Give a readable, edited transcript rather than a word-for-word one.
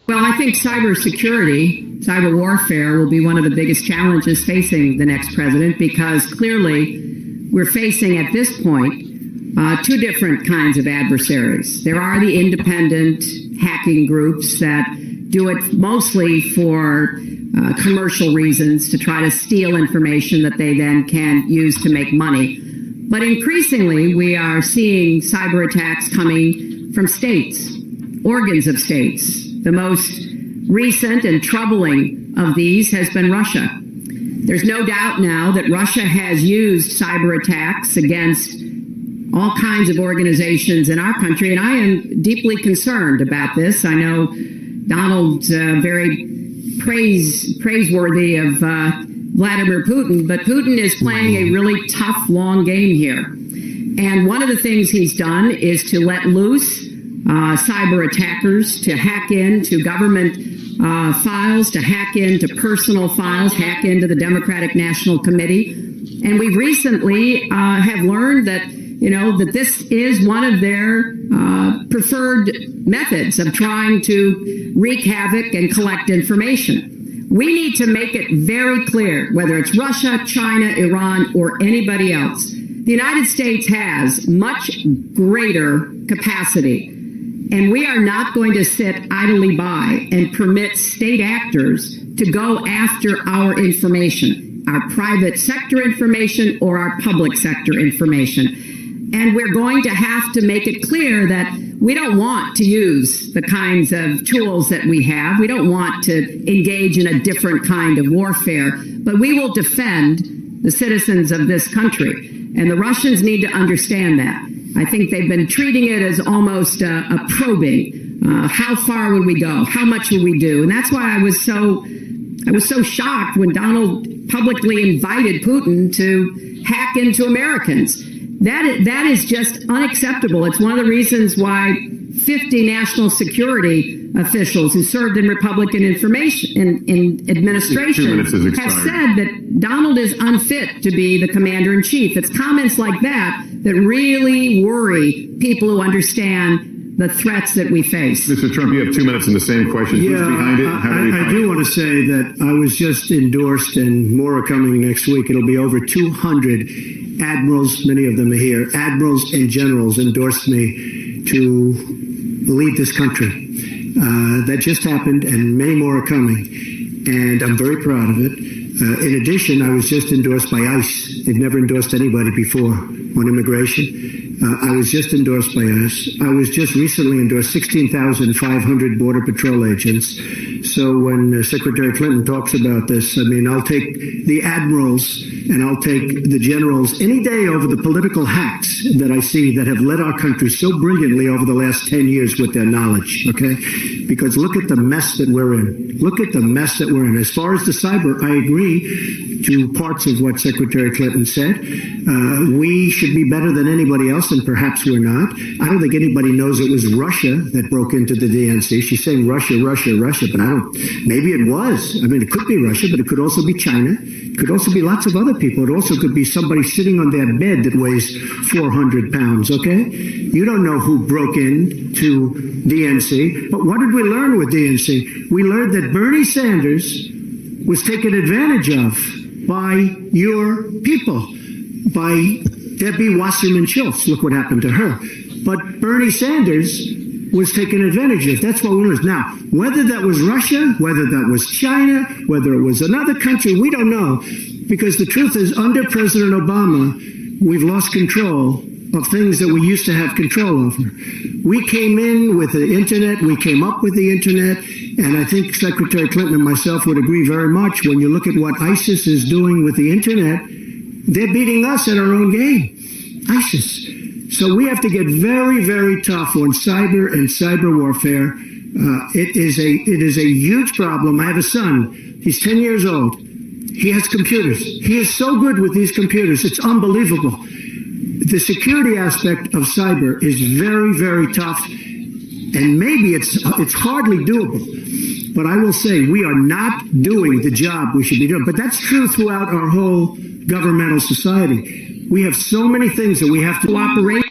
Well, I think cybersecurity, cyber warfare will be one of the biggest challenges facing the next president, because clearly we're facing at this point two different kinds of adversaries. There are the independent hacking groups that do it mostly for commercial reasons, to try to steal information that they then can use to make money. But increasingly, we are seeing cyber attacks coming from states, organs of states. The most recent and troubling of these has been Russia. There's no doubt now that Russia has used cyber attacks against all kinds of organizations in our country, and I am deeply concerned about this. I know Donald's very praiseworthy of Vladimir Putin, but Putin is playing a really tough, long game here. And one of the things he's done is to let loose cyber attackers to hack into government files, to hack into personal files, hack into the Democratic National Committee. And we recently have learned that, that this is one of their preferred methods of trying to wreak havoc and collect information. We need to make it very clear, whether it's Russia, China, Iran, or anybody else, the United States has much greater capacity. And we are not going to sit idly by and permit state actors to go after our information, our private sector information or our public sector information. And we're going to have to make it clear that we don't want to use the kinds of tools that we have. We don't want to engage in a different kind of warfare, but we will defend the citizens of this country. And the Russians need to understand that. I think they've been treating it as almost a probing. How far would we go? How much would we do? And that's why I was so shocked when Donald publicly invited Putin to hack into Americans. That is just unacceptable. It's one of the reasons why 50 national security officials who served in Republican administration have said that Donald is unfit to be the commander-in-chief. It's comments like that that really worry people who understand the threats that we face. Mr. Trump, you have 2 minutes in the same question. Yeah, who's behind it? I do want to say that I was just endorsed, and more are coming next week. It'll be over 200 admirals, many of them are here, admirals and generals endorsed me to lead this country. That just happened, and many more are coming, and I'm very proud of it. In addition, I was just endorsed by ICE. They've never endorsed anybody before on immigration. I was just endorsed by ICE. I was just recently endorsed 16,500 Border Patrol agents. So when Secretary Clinton talks about this, I mean, I'll take the admirals and I'll take the generals any day over the political hacks that I see that have led our country so brilliantly over the last 10 years with their knowledge, okay? Because look at the mess that we're in. Look at the mess that we're in. As far as the cyber, I agree to parts of what Secretary Clinton said. We should be better than anybody else, and perhaps we're not. I don't think anybody knows it was Russia that broke into the DNC. She's saying Russia, Russia, Russia, but maybe it was. I mean, it could be Russia, but it could also be China. It could also be lots of other people. It also could be somebody sitting on their bed that weighs 400 pounds, okay? You don't know who broke into DNC, but what did we learn with DNC? We learned that Bernie Sanders was taken advantage of by your people, by Debbie Wasserman Schultz. Look what happened to her. But Bernie Sanders was taken advantage of. That's what we learned. Now, whether that was Russia, whether that was China, whether it was another country, we don't know. Because the truth is, under President Obama, we've lost control of things that we used to have control over. We came in with the internet, we came up with the internet, and I think Secretary Clinton and myself would agree very much. When you look at what ISIS is doing with the internet, they're beating us at our own game. ISIS. So we have to get very, very tough on cyber and cyber warfare. It is a huge problem. I have a son. He's 10 years old. He has computers. He is so good with these computers. It's unbelievable. The security aspect of cyber is very, very tough, and maybe it's hardly doable. But I will say we are not doing the job we should be doing. But that's true throughout our whole governmental society. We have so many things that we have to operate.